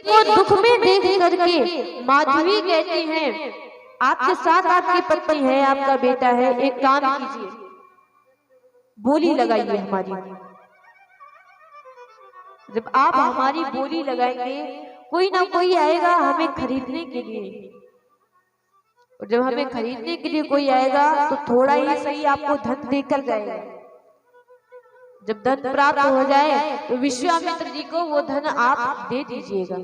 को दुख में देख करके माधवी कहती हैं, आपके साथ आपकी पत्नी है, आपका बेटा है, एक काम कीजिए, बोली लगाइए हमारी। जब आप हमारी बोली लगाएंगे, कोई ना कोई आएगा हमें खरीदने के लिए, और जब हमें खरीदने के लिए कोई आएगा तो थोड़ा ही सही आपको धन देकर जाएगा। जब धन प्राप्त हो जाए तो विश्वामित्र जी को वो धन आप दे दीजिएगा।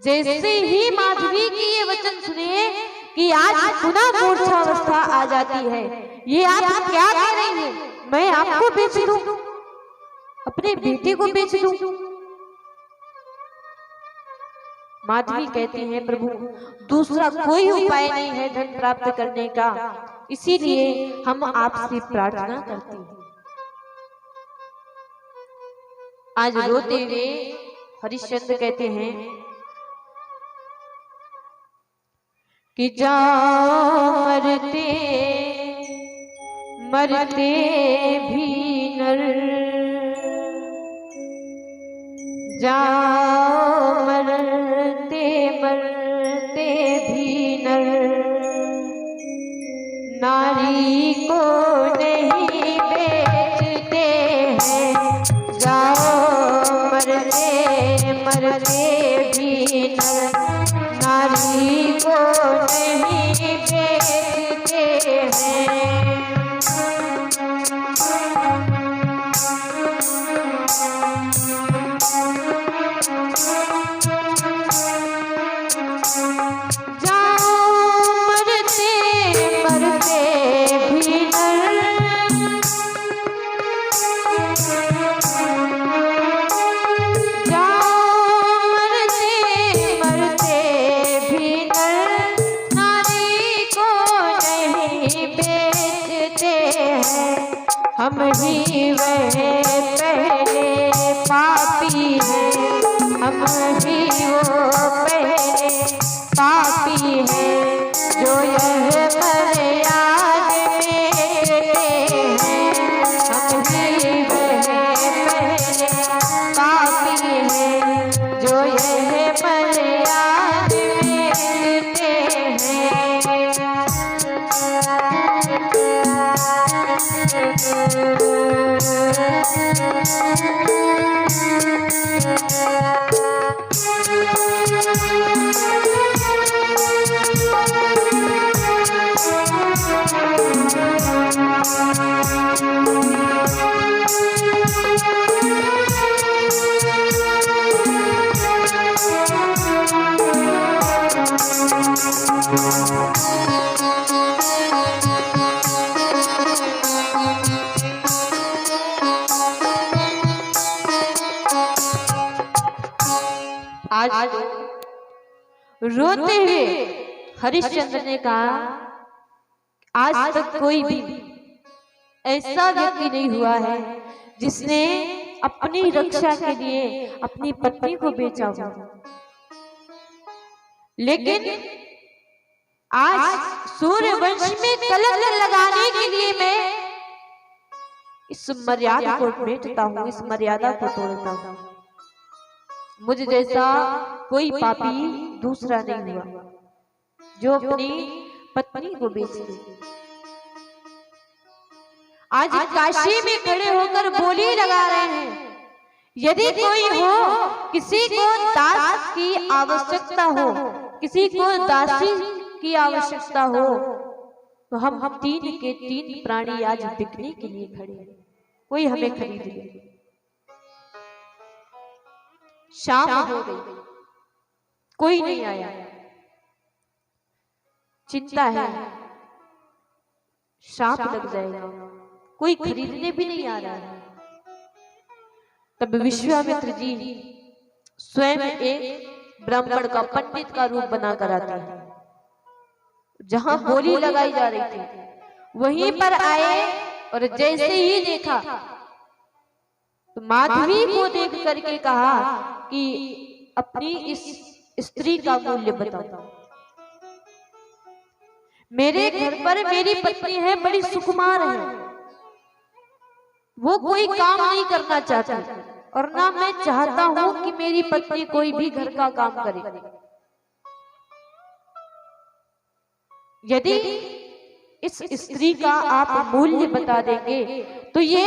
जैसे ही माधवी की ये वचन सुने कि आज पुनः मूर्छावस्था आ जाती है, ये आप क्या कह रही हैं? मैं आपको बेच दूं, अपने बेटे को बेच दूं? माधवी कहती है, प्रभु दूसरा कोई उपाय नहीं है धन प्राप्त करने का, इसीलिए हम आपसे प्रार्थना करते हैं। आज रोते हुए हरिश्चंद्र कहते हैं कि जाओ मरते मरते भी नर, जाओ मरते मरते भी नर, नारी को नहीं बेचते हैं, जाओ मरते मरते भी नर, नारी को नहीं बेचते हैं। हम ही वह पहले पापी हैं, हम ही वो पहले पापी हैं, जो यह मर्याद देते हैं। हम ही वह पहले पापी हैं, जो यह मर्याद देते हैं। आज रोते हुए हरिश्चंद्र ने कहा, आज तक कोई भी ऐसा व्यक्ति नहीं हुआ है जिसने अपनी रक्षा के लिए अपनी पत्नी को बेचा हो, लेकिन आज सूर्यवंश में कलंक लगाने के लिए मैं इस मर्यादा को बेचता हूँ, इस मर्यादा को तोड़ता हूँ। मुझ जैसा कोई पापी दूसरा नहीं हुआ जो अपनी पत्नी को बेच दे। आज काशी में खड़े होकर बोली लगा रहे हैं, यदि कोई हो, किसी को दास की आवश्यकता हो, किसी को दासी की आवश्यकता हो, तो हम तीन के तीन प्राणी आज बिकने के लिए खड़े हैं, कोई हमें खरीद ले। शाम हो गई, कोई नहीं आया, चिंता है शाम लग जाएगा, कोई खरीदने भी नहीं आ रहा है। तब विश्वामित्र जी स्वयं एक ब्राह्मण का, पंडित का रूप बनाकर आते हैं। जहां बोली लगाई जा रही थी वहीं पर आए, और जैसे ही देखा तो माधवी को देख करके कहा कि अपनी इस स्त्री का मूल्य बताओ। मेरे घर पर मेरी पत्नी है, बड़ी सुकुमार है, वो कोई काम नहीं करना चाहती, और ना मैं चाहता हूं कि मेरी पत्नी कोई भी घर का काम करे। यदि इस स्त्री का आप मूल्य बता देंगे तो ये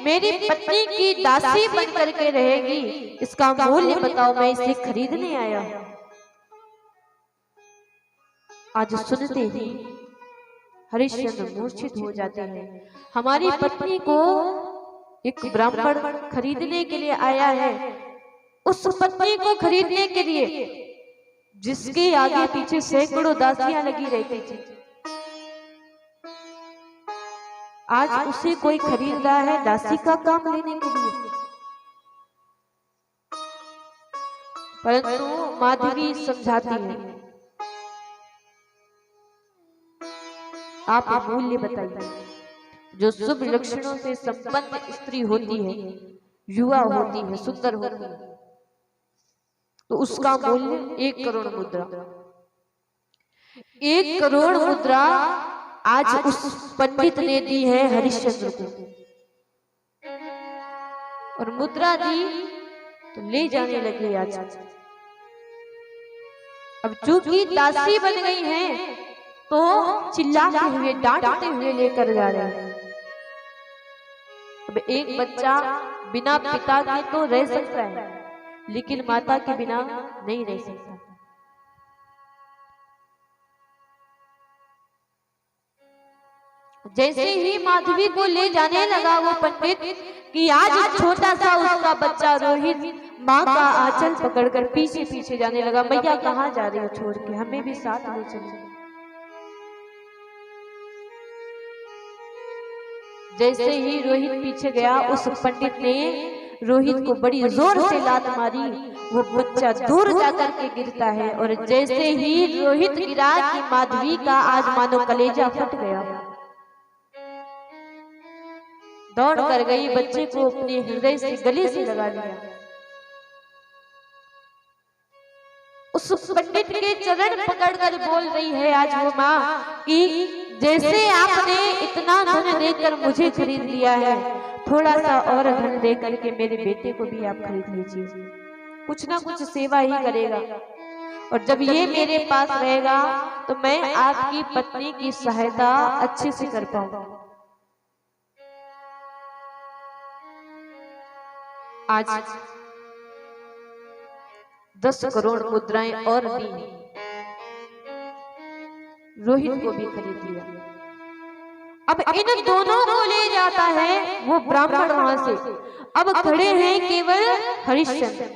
मेरी पत्नी की दासी बन करके रहेगी। इसका मूल्य बताओ, मैं इसे खरीदने आया हूं। आज सुनते ही हरिश्चंद्र मूर्छित हो जाते हैं। हमारी पत्नी को एक ब्राह्मण खरीदने के लिए आया है। उस पत्नी को खरीदने के लिए जिसके आगे पीछे सैकड़ों दासियां लगी रहती थी, आज उसे कोई खरीद रहा है दासी का काम लेने के लिए। परंतु माधवी समझाती है, आप मूल्य बताइए। जो शुभ लक्षणों से संपन्न स्त्री होती है, युवा होती है, सुंदर होती है, तो उसका मूल्य 1 करोड़ मुद्रा। 1 करोड़ मुद्रा आज उस पंडित ने दी है हरिश्चंद्र को, और मुद्रा दी तो ले जाने लगे। आज अब चूंकि दासी बन गई हैं तो चिल्लाते हुए डांटते हुए लेकर जा रहे हैं। अब एक बच्चा बिना पिता के तो रह सकता है, लेकिन माता के बिना नहीं रह सकता। जैसे ही माधवी को ले जाने लगा वो पंडित कि आज छोटा सा उसका बच्चा रोहित माँ का आंचल पकड़कर पीछे पीछे जाने लगा। मैया कहाँ जा रही हो, छोड़ के हमें भी साथ ले चलो। जैसे ही रोहित पीछे गया, उस पंडित ने रोहित को बड़ी जोर से लात मारी। वो बच्चा दूर जाकर के गिरता है, और जैसे ही रोहित गिरा कि माधवी का आज मानो कलेजा फट गया। दौड़ कर गई, बच्चे को अपने हृदय से गले से लगा लिया। उस पंडित के चरण पकड़कर बोल रही है आज वो माँ कि जैसे आपने इतना धन देकर मुझे खरीद लिया है, थोड़ा सा और धन दे करके मेरे बेटे को भी आप खरीद लीजिए। कुछ ना कुछ सेवा ही करेगा, और जब ये मेरे पास रहेगा तो मैं आपकी पत्नी की सहायता अच्छे से कर पाऊंगा। आज 10 करोड़ मुद्राएं और दी, रोहित को भी खरीद लिया। अब इन दोनों को ले जाता है वो ब्राह्मण वहां से। अब खड़े हैं केवल हरिश्चंद्र।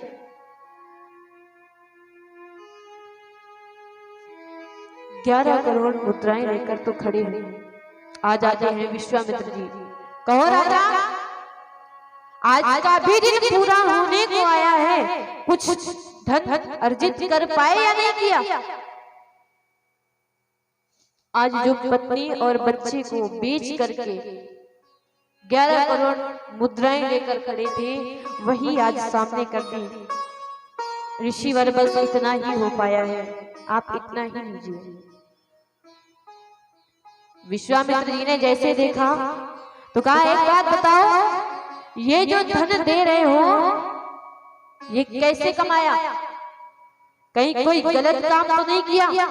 ग्यारह करोड़ मुद्राएं लेकर तो खड़े हैं। आ जाते हैं विश्वामित्र जी। कहो राजा, आज का भी दिन पूरा होने को आया है, कुछ धन अर्जित कर पाए या नहीं किया? आज जो पत्नी और बच्चे को बेच करके 11 करोड़ मुद्राएं लेकर खड़े थे, वही आज सामने कर दी। ऋषिवर बस इतना ही हो पाया है, आप इतना ही लीजिए। विश्वामित्र जी ने जैसे देखा तो कहा, एक बात बताओ, ये जो धन दे रहे हो ये कैसे कमाया? कहीं कोई गलत काम तो नहीं किया?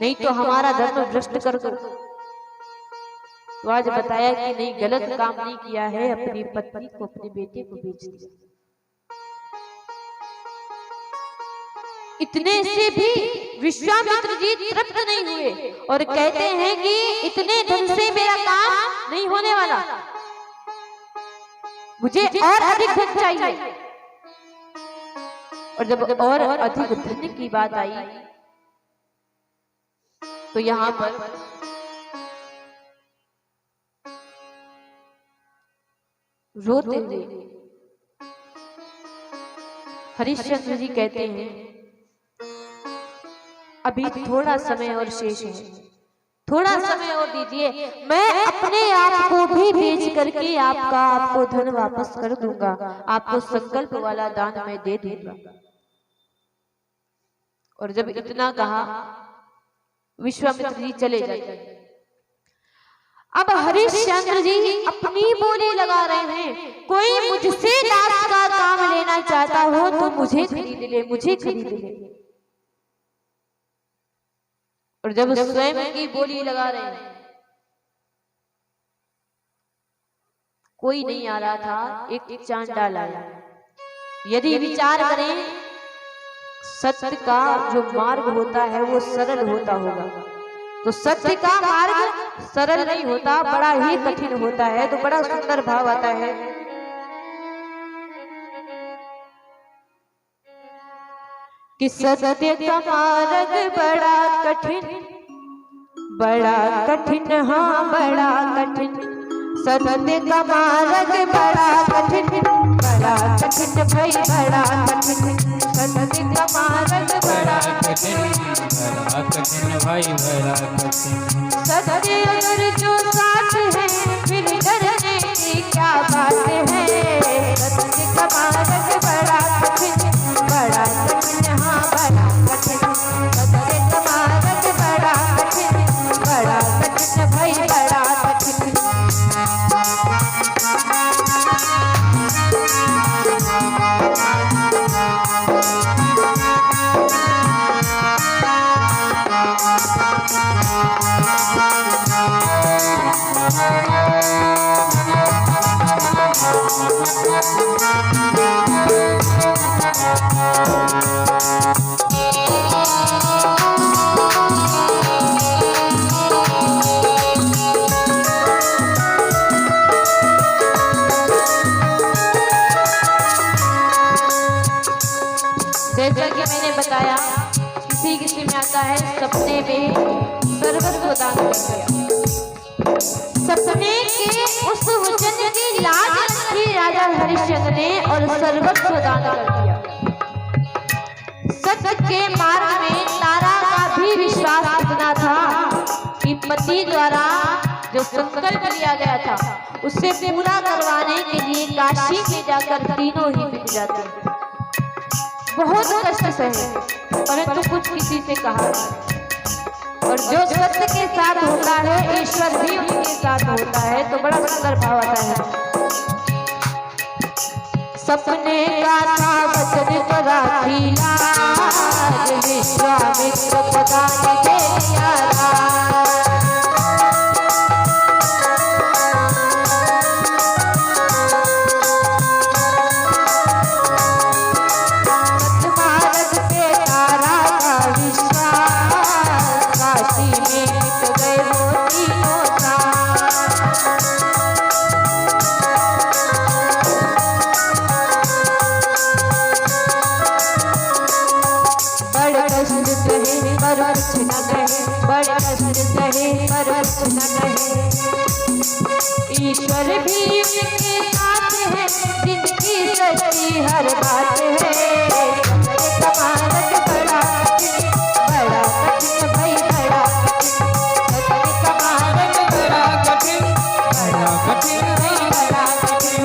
नहीं तो हमारा धर्म भ्रष्ट कर दो। तो आज बताया कि नहीं, गलत काम नहीं किया है, अपनी पत्नी को, अपने बेटे को बेच दिया। इतने से भी विश्वामित्र जी तृप्त नहीं हुए और कहते हैं कि इतने धन से मेरा काम नहीं होने वाला, मुझे और अधिक धन चाहिए। और जब और अधिक धन की बात आई तो यहां पर रोते हुए हरिश्चंद्र जी कहते हैं, अभी थोड़ा समय और शेष है, थोड़ा समय और दीजिए, मैं अपने आप को भी बेच करके आपको धन वापस कर दूंगा, आपको संकल्प वाला दान मैं दे दूंगा। और जब इतना कहा विश्वामित्र जी चले जाते। अब हरिश्चंद्र जी अपनी बोली लगा रहे हैं, कोई मुझसे दास का काम लेना चाहता हो तो मुझे खरीद ले, मुझे खरीद ले। और जब स्वयं की बोली लगा रहे हैं, कोई नहीं आ रहा था, एक चांडाल आया। यदि विचार करें, सत्य का जो मार्ग होता है वो सरल होता होगा, तो सत्य का मार्ग सरल नहीं होता, बड़ा ही कठिन होता है। तो बड़ा सुंदर भाव आता है, कि सत्य का मार्ग बड़ा कठिन, बड़ा कठिन, हाँ बड़ा कठिन। सत्य का मार्ग बड़ा कठिन, बड़ा कठिन भाई बड़ा कठिन। सत्य का मार्ग बड़ा कठिन, बड़ा कठिन भाई बड़ा कठिन। सत्य अगर जो साथ है फिर डरने की क्या बात है। सत्य का मार्ग बड़ा कठिन, बड़ा कठिन, हाँ बड़ा कठिन। सत्य का मार्ग बड़ा कठिन, बड़ा कठिन भाई बड़ा कठिन। जैसा कि मैंने बताया, किसी किसी में आता है सपने में सर्वस्व दान कर दिया। सपने के उस वचन की लाज रखी राजा हरिश्चंद्र ने और सर्वस्व दान कर दिया। सत्य के मार्ग में तारा का भी विश्वास इतना था कि पति द्वारा जो संकल्प लिया गया था उससे पूरा करवाने के लिए काशी में जाकर तीनों ही बिक जाते। बहुत कष्ट सहे, परंतु कुछ किसी से कहा। और जो सत्य के साथ होता है ईश्वर भी उनके साथ होता है। तो बड़ा सुंदर भाव आता है, सपने का था वचन तो राखी लाज, विश्वामित्र प्रदान दे यारा। ईश्वर भी उनके साथ है, जिनकी सच्ची हर बात है। सत्य का मार्ग बड़ा कठिन, बड़ा कठिन भाई बड़ा कठिन। सत्य का मार्ग बड़ा कठिन, बड़ा कठिन भाई बड़ा कठिन।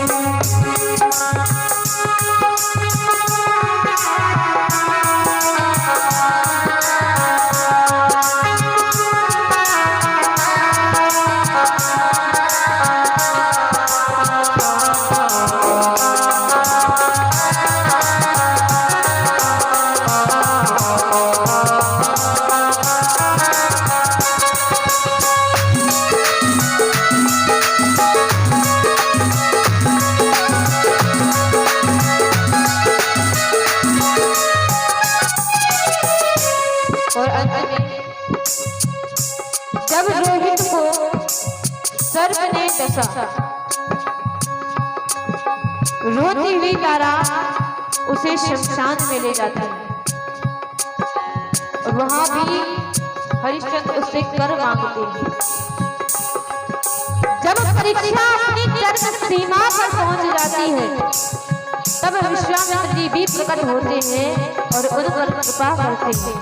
और अंत में जब रोहित को सर्प ने डसा, रोती हुई तारा उसे शमशान में ले जाती है। और वहां भी हरिश्चंद्र उससे कर मांगते हैं। जब परीक्षा अपनी चरम सीमा पर पहुंच जाती है, तब विश्वामित्र जी भी प्रकट होते हैं और उन पर कृपा करते हैं।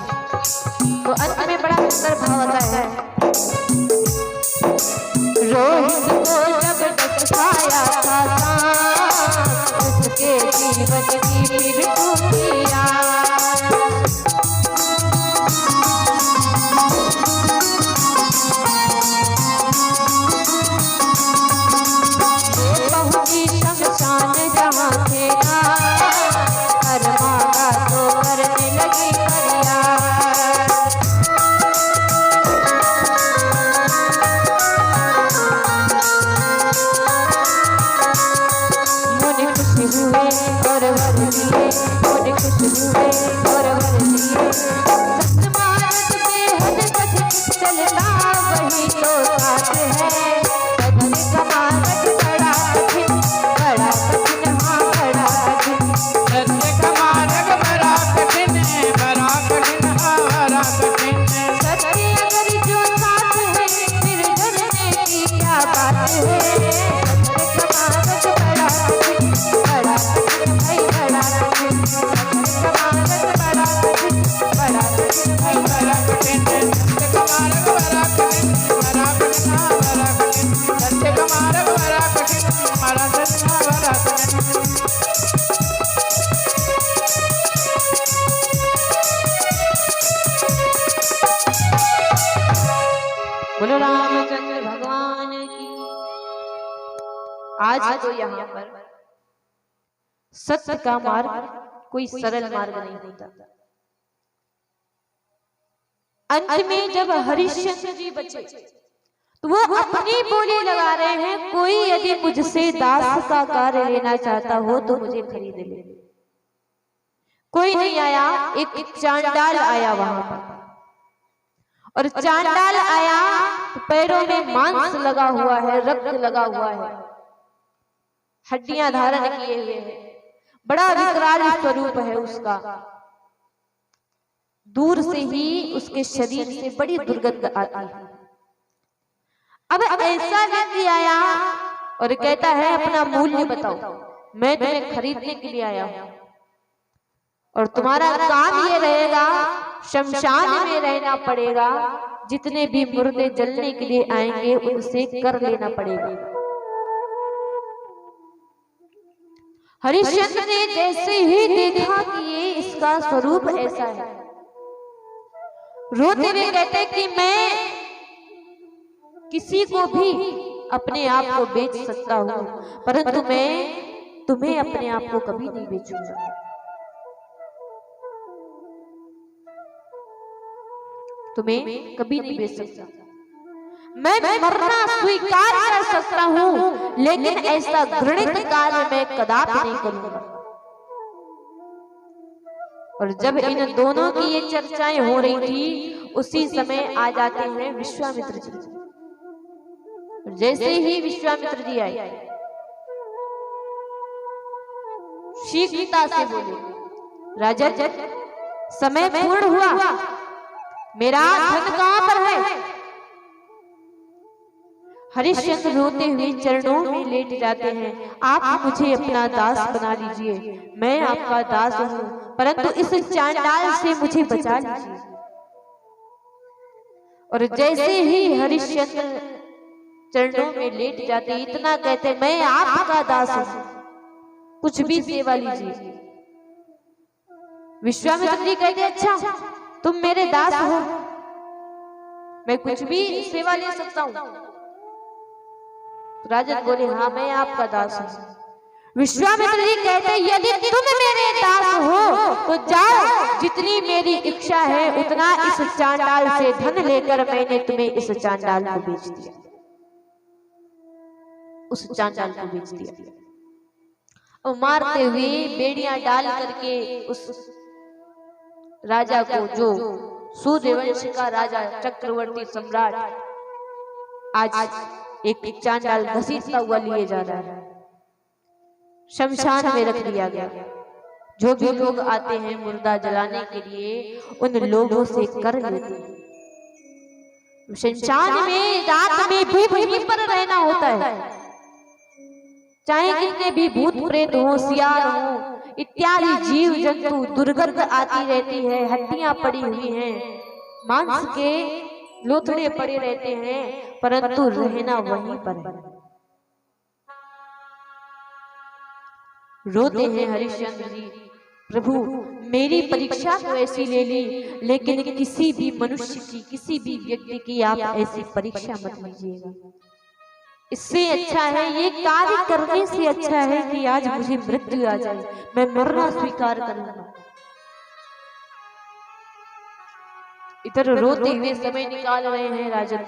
तो अंत में बड़ा सुंदर भाव आता है, रोहित को जब डसाया था उसके जीवन की फिर टूटिया। खुश हुए और वर दिए, मोरे खुश हुए और वर दिए। सतमार्ग बेहद कठिन चलना वही तो साथ है, सत्य का मार्ग बड़ा कठिन, बड़ा कठिन, हाँ बड़ा कठिन। सत्य का मार्ग बड़ा कठिन है, बड़ा कठिन, हाँ बड़ा कठिन है। सत्य अगर जो साथ है फिर डरने की क्या बात है। सत्य का मार्ग बड़ा कठिन, बड़ा कठिन भाई बड़ा कठिन। सत्य का मार्ग बड़ा कठिन, बड़ा कठिन भाई बड़ा कठिन। सत्य का मार्ग बड़ा कठिन, बड़ा कठिन, हाँ बड़ा कठिन। सत्य का मार्ग बड़ा कठिन, बड़ा कठिन, हाँ बड़ा कठिन। बोलो रामचंद्र भगवान की। आज तो यहाँ पर सत्य का मार्ग कोई सरल मार्ग नहीं होता। अंत में जब हरिश्चंद्र जी बचे तो वो अपनी बोली लगा रहे हैं, कोई यदि मुझसे दास का कार्य लेना चाहता हो तो मुझे खरीद ले। कोई नहीं आया, एक चांडाल आया वहां पर, और चांडाल आया तो पैरों में मांस लगा हुआ है, रक्त लगा हुआ है, हड्डियां धारण किए हुए हैं, बड़ा विकराल स्वरूप है उसका। दूर से ही उसके शरीर से बड़ी दुर्गंध आती है। अब ऐसा व्यक्ति आया और कहता है अपना मूल्य बताओ, मैं तुम्हें खरीदने के लिए आया हूं, और तुम्हारा काम ये रहेगा शमशान में रहना पड़ेगा, जितने भी मुर्दे जलने के लिए आएंगे उनसे कर लेना पड़ेगा। हरिश्चंद्र ने जैसे ही देखा कि ये इसका स्वरूप ऐसा है, रोते हुए कहते कि मैं किसी को भी अपने आप को बेच सकता हूं, परंतु मैं तुम्हें अपने आप को कभी नहीं बेचूंगा। तुम्हें कभी नहीं बेच सकता। मैं मरना स्वीकार कर सकता हूं, लेकिन ऐसा घृणित कार्य मैं कदापि नहीं करूंगा। और जब इन दोनों की ये चर्चाएं हो रही थी, उसी समय आ जाते हैं विश्वामित्र जी। जैसे ही विश्वामित्र जी आए, शीघ्रता से बोले, राजन समय पूर्ण हुआ, मेरा धन कहां पर है। हरिश्चंद्र रोते हुए चरणों में लेट जाते हैं, आप मुझे अपना दास बना लीजिए, मैं आपका दास हूं, परंतु इस चांडाल से मुझे बचा लीजिए। और जैसे ही हरिश्चंद्र चरणों में लेट जाते, इतना कहते, मैं आपका दास हूं, कुछ भी सेवा लीजिए। विश्वामित्र जी कहते, अच्छा तुम मेरे दास हो, मैं कुछ भी सेवा ले सकता हूं। राजन बोले, हाँ मैं आपका दास हूं। विश्वामित्र जी कहते, यदि तुम मेरे दास हो तो जाओ, जितनी मेरी इच्छा है उतना इस चांडाल से धन लेकर मैंने तुम्हें इस चांडाल को बेच दिया, उस चांडाल को बेच दिया। और मारते हुए बेड़ियां डाल करके उस राजा को, जो सूर्यवंश का राजा चक्रवर्ती सम्राट, आज एक चांडाल घसीटता हुआ लिए जा रहा है, शमशान में रख दिया गया। जो भी लोग आते हैं मुर्दा जलाने के लिए, उन लोगों से कर लेते हैं। शमशान में रात में भी वहीं पर रहना होता है, चाहे कितने भी भूत प्रेत हो, सियार हो, इत्यादि जीव जंतु, दुर्गंध आती रहती है, हड्डियां पड़ी हुई हैं, मांस के लोथड़े पड़े रहते हैं, परंतु रहना वहीं पर है। रोते हैं हरिश्चंद्र जी, प्रभु मेरी परीक्षा तो ऐसी ले ली, लेकिन किसी भी मनुष्य की, किसी भी व्यक्ति की आप ऐसी परीक्षा मत लीजिएगा। इससे अच्छा है, ये कार्य करने से अच्छा है कि आज मुझे मृत्यु आ जाए, मैं मरना स्वीकार करूंगा। इधर रोते हुए समय निकाल रहे हैं राजन,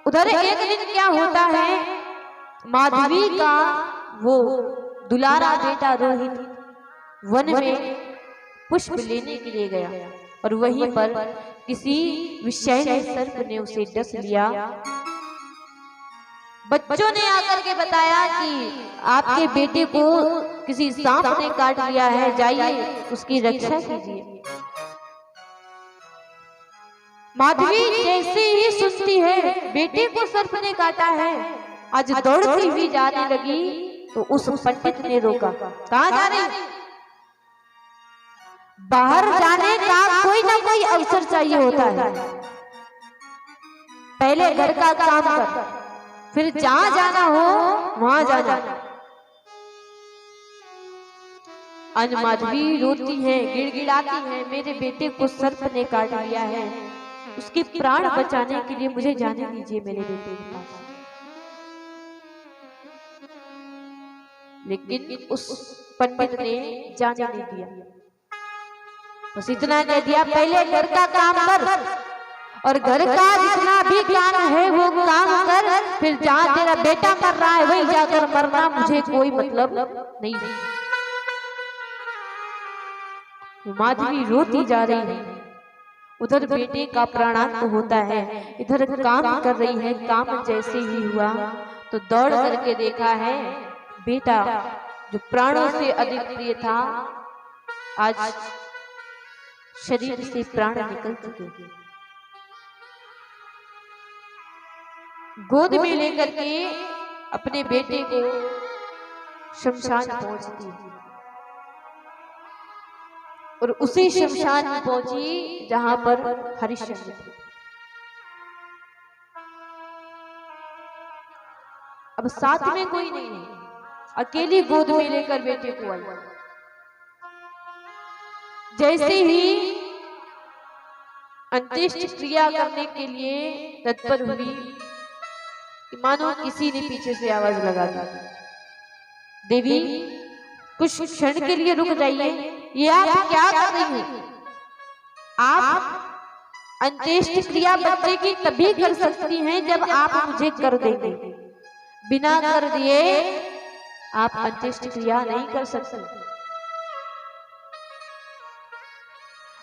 उधर एक दिन क्या होता है, माधवी का वो दुलारा बेटा रोहित वन में पुष्प लेने के लिए गया और वहीं पर किसी विषैले सर्प ने उसे डस लिया। बच्चों ने आकर के बताया कि आपके बेटे को किसी सांप ने काट लिया है, जाइए उसकी रक्षा कीजिए। माधवी जैसे ही सुनती है बेटे को सर्प ने काटा है, आज दौड़ती हुई जाने लगी तो उस पंडित ने रोका। कहाँ जा रही? बाहर जाने का कोई ना कोई अवसर चाहिए होता है, पहले घर का काम कर, फिर जहां जाना हो वहां जाना। आज माधवी रोती है, गिड़गिड़ाती है, मेरे बेटे को सर्प ने काट लिया है, उसके प्राण बचाने के लिए मुझे जाने दीजिए मेरे बेटे के पास। लेकिन उस पंडित ने जाने नहीं दिया, बस इतना कह दिया पहले घर का काम कर और घर का जितना भी काम है वो काम कर, फिर जहां तेरा बेटा मर रहा है वही जाकर मरना, मुझे कोई मतलब नहीं। माधवी रोती जा रही है, उधर बेटे का प्राणांत होता है, इधर काम कर रही है। काम जैसे ही हुआ तो दौड़ करके देखा है बेटा जो प्राणों से अधिक प्रिय था आज शरीर से प्राण निकल चुके हैं। गोद में लेकर के अपने बेटे को शमशान पहुंचती है और उसी शमशान में पहुंची जहां पर हरिश्चंद्र थे। अब साथ में कोई नहीं है, अकेली गोद में लेकर बेटे को आई। जैसे ही अंत्येष्टि क्रिया करने के लिए तत्पर हुई कि मानो किसी ने पीछे से आवाज लगा दी, देवी कुछ क्षण के लिए रुक जाइए, ये आप क्या कर रही हैं? आप अंत्येष्टि क्रिया बच्चे की तभी कर सकती हैं जब आप मुझे कर देंगे, बिना कर दिए आप अंत्येष्टि क्रिया नहीं कर सकते।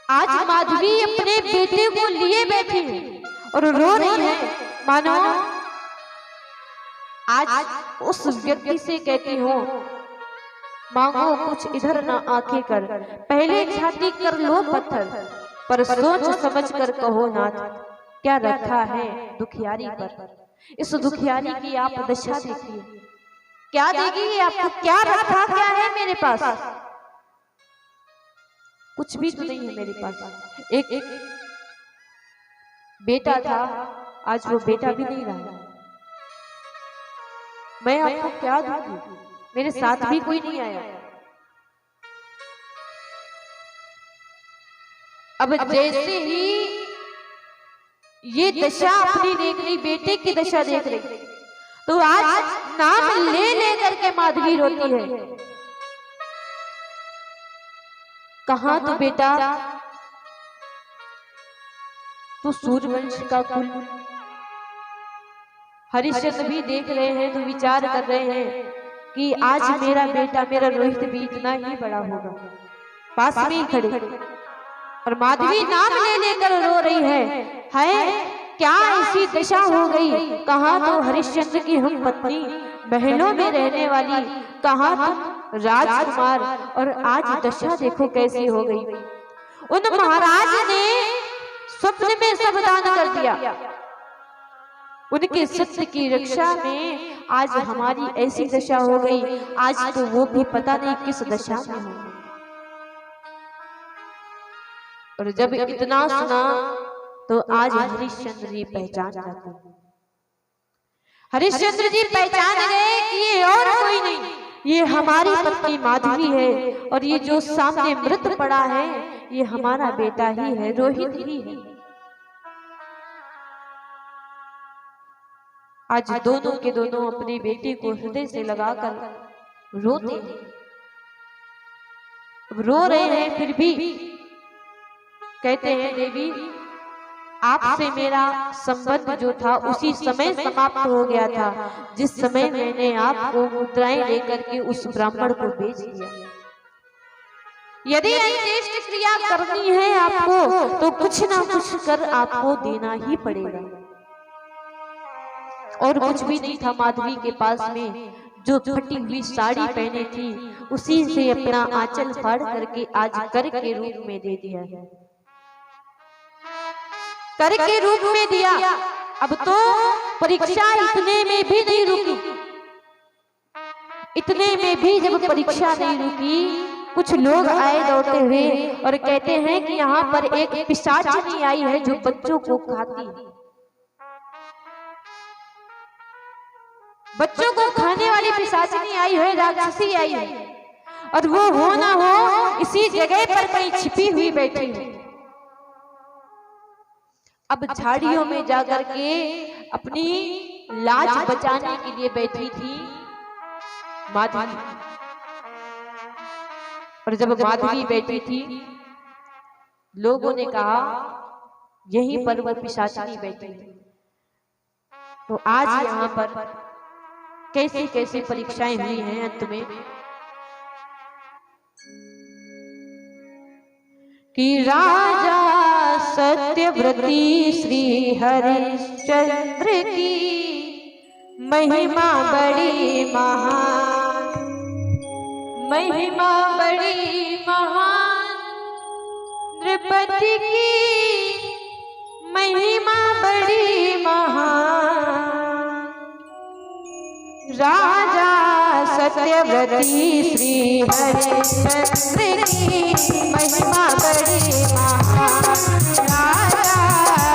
आज माधवी अपने बेटे को लिए बैठी है और रो रही है, मानो आज उस व्यक्ति से कहती हो मांगो कुछ इधर ना आंखें कर, पहले छाती कर लो पत्थर, पर सोच समझ कर कहो नाथ क्या रखा है दुखियारी पर। इस दुखियारी की आप दशा देखिए, क्या देगी आपको, क्या रखा क्या है मेरे पास? कुछ भी तो नहीं है मेरे पास। एक बेटा था, आज वो बेटा भी नहीं रहा, मैं आपको क्या दूंगी, मेरे साथ भी कोई नहीं आया। अब जैसे ही ये दशा अपनी देख रही, बेटे की दशा देख रही, तो आज नाम ले लेकर के माधवी रोती है। कहां तो बेटा, तो सूर्यवंश का कुल। हरिश्चंद्र भी देख रहे हैं तो विचार कर रहे हैं कि आज मेरा बेटा, मेरा रोहित भी इतना ही बड़ा होगा। पास में ही खड़े और माधवी नाम ले लेकर रो रही है क्या ऐसी दशा हो गई? कहां तो हरिश्चंद्र की हम पत्नी, महलों में रहने वाली, कहां तो राजकुमार, और आज दशा देखो कैसी हो गई। उन महाराज ने स्वप्न में सब दान कर दिया, उनके सत्य की रक्षा में आज हमारी ऐसी दशा हो गई, आज तो वो भी पता नहीं किस दशा में हो। और जब इतना सुना तो आज हरिश्चंद्र जी पहचान जाते, हरिश्चंद्र जी पहचान गए कि ये और कोई नहीं, ये हमारी पत्नी माधवी है, और ये जो सामने मृत पड़ा है ये हमारा बेटा ही है, रोहित ही है। आज दोनों के दोनों अपने बेटे को हृदय से लगाकर रोते हैं, रो रहे हैं, फिर भी कहते हैं देवी आपसे मेरा संबंध जो था उसी समय समाप्त हो गया था जिस समय मैंने आपको मुद्राएं लेकर के उस ब्राह्मण को बेच दिया। यदि अंत्येष्टि क्रिया करनी है आपको तो कुछ ना कुछ कर आपको देना ही पड़ेगा। और कुछ भी नहीं था माधवी के पास में, जो फटी हुई साड़ी पहने थी उसी से अपना आंचल फाड़ करके आज कर के रूप में दे दिया है, कर के रूप में दिया। अब तो परीक्षा इतने में भी नहीं रुकी, इतने में भी जब परीक्षा नहीं रुकी, कुछ लोग आए दौड़ते हुए और कहते हैं कि यहाँ पर एक पिशाचिनी आई है जो बच्चों को खाती है, बच्चों को खाने वाली पिशाचिनी आई है, राक्षसी आई है, और वो हो ना हो इसी जगह पर कहीं छिपी हुई बैठी है। अब झाड़ियों में जाकर के अपनी लाज बचाने के लिए बैठी थी माधवी, और जब माधवी बैठी थी लोगों ने कहा यहीं पर वह पिशाचिनी बैठी है। तो आज यहाँ पर कैसे कैसे परीक्षाएं हुई हैं अंत में कि राजा सत्यव्रती श्री हरिश्चंद्र की महिमा बड़ी महान, महिमा बड़ी महान, नृपति की महिमा बड़ी महान। राजा सत्यव्रती श्री हरिश्चंद्र की महिमा बड़ी महान, राजा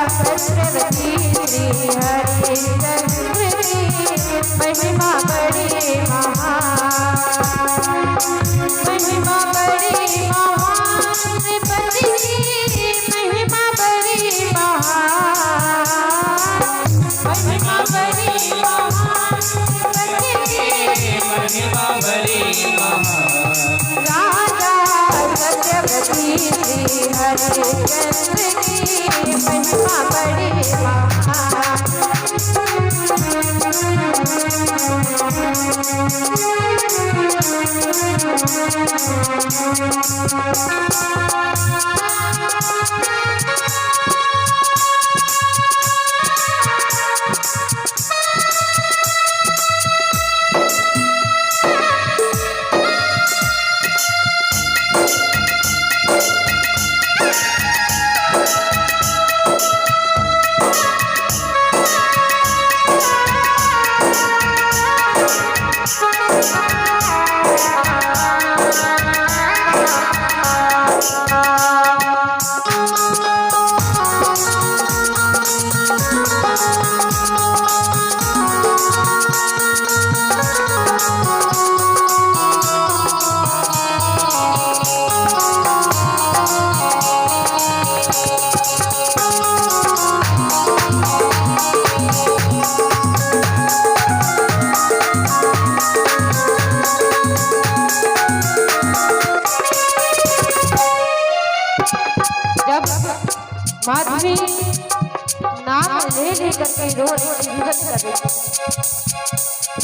सत्यव्रती श्री हरिश्चंद्र की महिमा बड़ी महान, महिमा बड़ी महान, नृपति की महिमा बड़ी महान, महिमा बड़ी महान, महिमा बड़ी महान। राजा सत्यव्रती श्री हरिश्चंद्र की महिमा बड़ी महान। माधवी नाम ले लेकर के रो कर रही,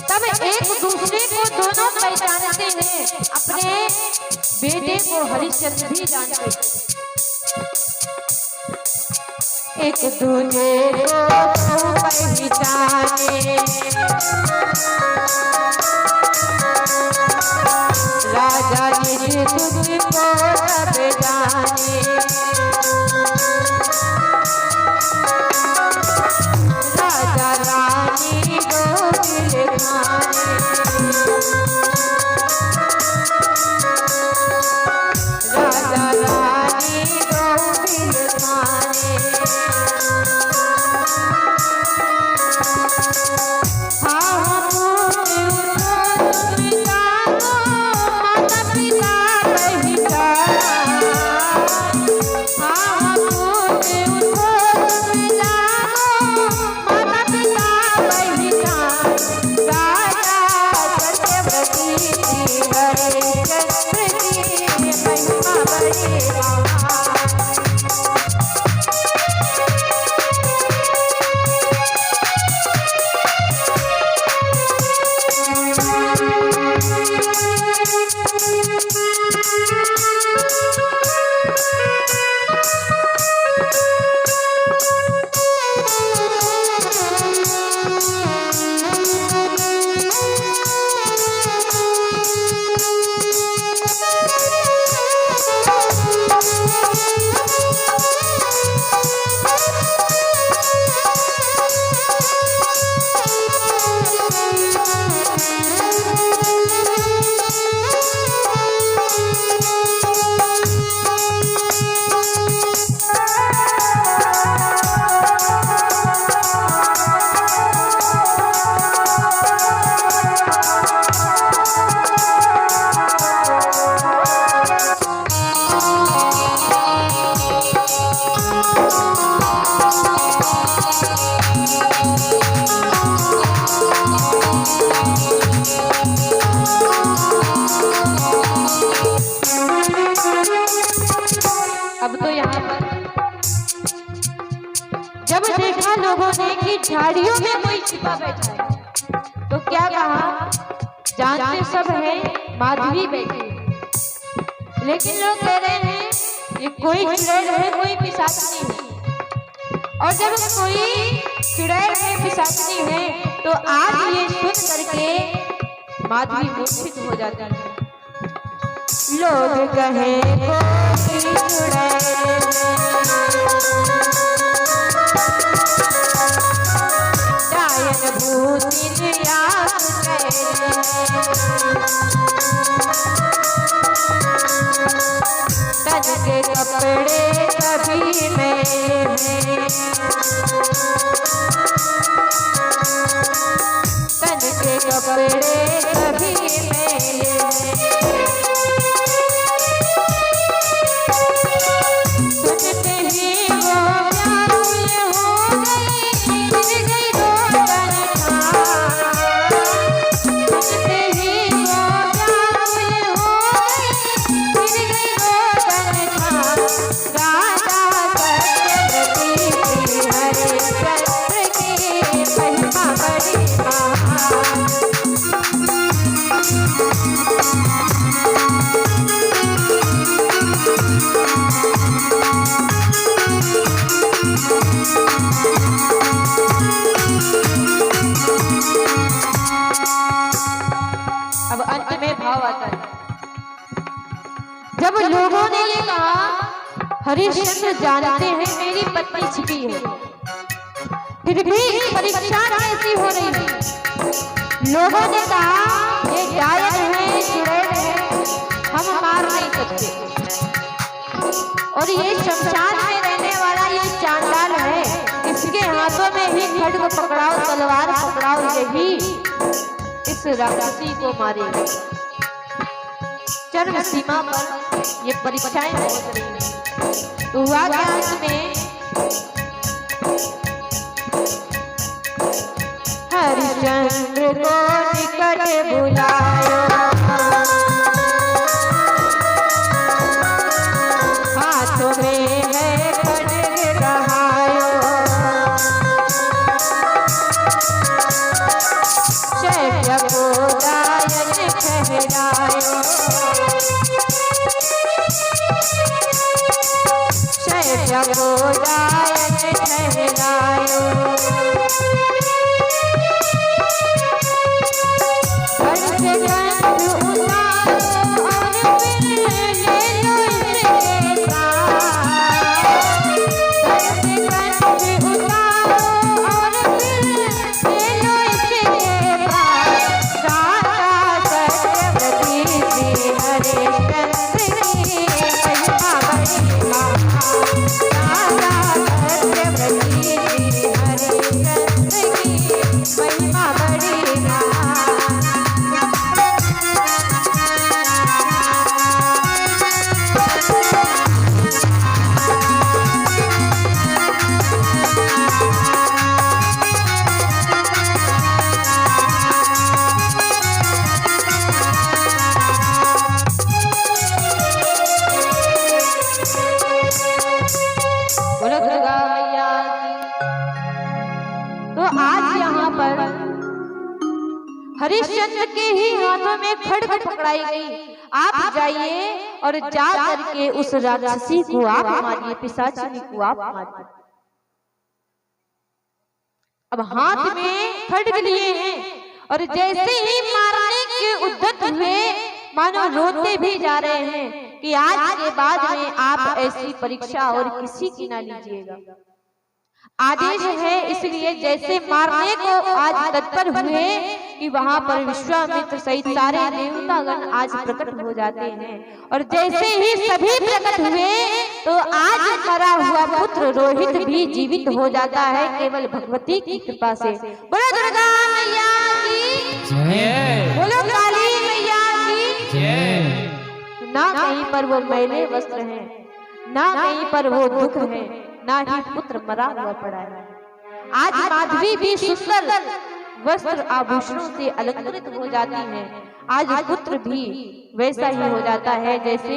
तब एक दूसरे को दोनों पहचानते हैं, अपने बेटे को हरिश्चंद्र भी जानते हैं। एक दूजे को पहचाने राजा निज तुझको सब जाने, राजा रानी को दिल खाने, राजा रानी को दिल खाने। अब तो यहाँ पर जब देखा लोगों ने कि झाड़ियों में कोई छिपा बैठा है, तो क्या कहा, जानते सब है माधवी बैठी है। लेकिन लोग कह रहे हैं ये कोई चुड़ैल है, कोई पिशाचनी है। और जब कोई चुड़ैल है, पिशाचनी है, तो आज ये सुन करके माधवी मूर्छित हो जाती है। लोग कहे कोई चुड़ैल, डायन भूतिन या तन के कपड़े कभी में तन के कपड़े कभी में सुनते ही वो व्याकुल हो गई, गिर गई रोदन सुनते ही वो व्याकुल हो गई, गिर गई रोदन राजा सत्यवती श्री हरिश्चंद्र की महिमा बड़ी महान। अब अंत में भाव आता है, जब लोगों ने ये कहा हरिश्चंद्र जानते हैं मेरी पत्नी छिपी है, फिर भी परीक्षा कैसी हो रही है। लोगों ने कहा ये डायन है, चुड़ैल है, हम मार नहीं सकते। और ये शमशान में रहने वाला ये चांडाल है, इसके हाथों में ही खड्ग पकड़ाओ, तलवार पकड़ाओ, यही इस राक्षसी को मारेगा। चरम सीमा पर ये परीक्षाएं पहुंच रही हैं। तो हुआ क्या अंत में, हरिश्चंद्र को निकट बुलायो, हाथों में है खड्ग रहायो, शैव्य को डायन ठहरायो, शैव्य को डायन ठहरायो। गंध गंध उतारो और फिर ले लो इसके साथ, गंध गंध उतारो और फिर ले लो इसके साथ। राजा सत्यवती श्री हरिश्चंद्र की महिमा बड़ी महान, राजा सत्यवती श्री हरिश्चंद्र की महिमा बड़ी महान। बोलो दुर्गा मैया की। तो आज यहाँ पर हरिश्चंद्र के ही हाथों में खड्ग पकड़ाई गई। आप जाइए और जा करके उस राक्षसी को आप मारिए, पिशाचिनी को आप मारिए। अब हाथ में खड्ग लिए हैं और जैसे ही मारने के उद्यत हुए, मानो रोते भी जा रहे हैं कि आज के बाद में आप ऐसी परीक्षा और किसी की ना लीजिएगा। आदेश है, इसलिए जैसे मारने को आज तत्पर हुए कि वहां पर विश्वामित्र सहित सारे देवतागण आज प्रकट हो जाते हैं। और जैसे ही सभी प्रकट हुए तो आज मरा हुआ पुत्र रोहित भी जीवित हो जाता है, केवल भगवती की कृपा से। बोलो दुर्गा मैया की जय, बोलो काली मैया की जय। ना कहीं पर वो मैले वस्त्र हैं, ना कहीं पर वो दुख है, ना ही पुत्र मरा हुआ पड़ा है। आज माधवी भी सुंदर वस्त्र आभूषणों से अलंकृत हो जाती है। आज पुत्र भी वैसा ही हो जाता है जैसे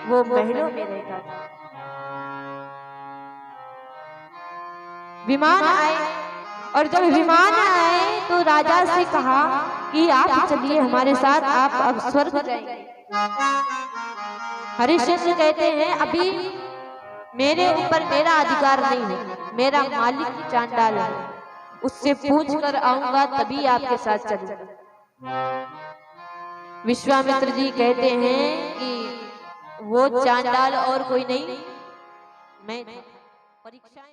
वो महलों में रहता था। विमान आए, और जब विमान आए तो राजा से कहा कि आप चलिए हमारे साथ, आप अब स्वर्ग जाएंगे। हरिश्चंद्र कहते हैं अभी मेरे ऊपर मेरा अधिकार नहीं है, मेरा मालिक चांडाल है, उससे पूछ कर आऊंगा तभी आपके साथ चलूंगा। विश्वामित्र जी कहते हैं कि वो चांडाल और कोई नहीं, मैं परीक्षाएं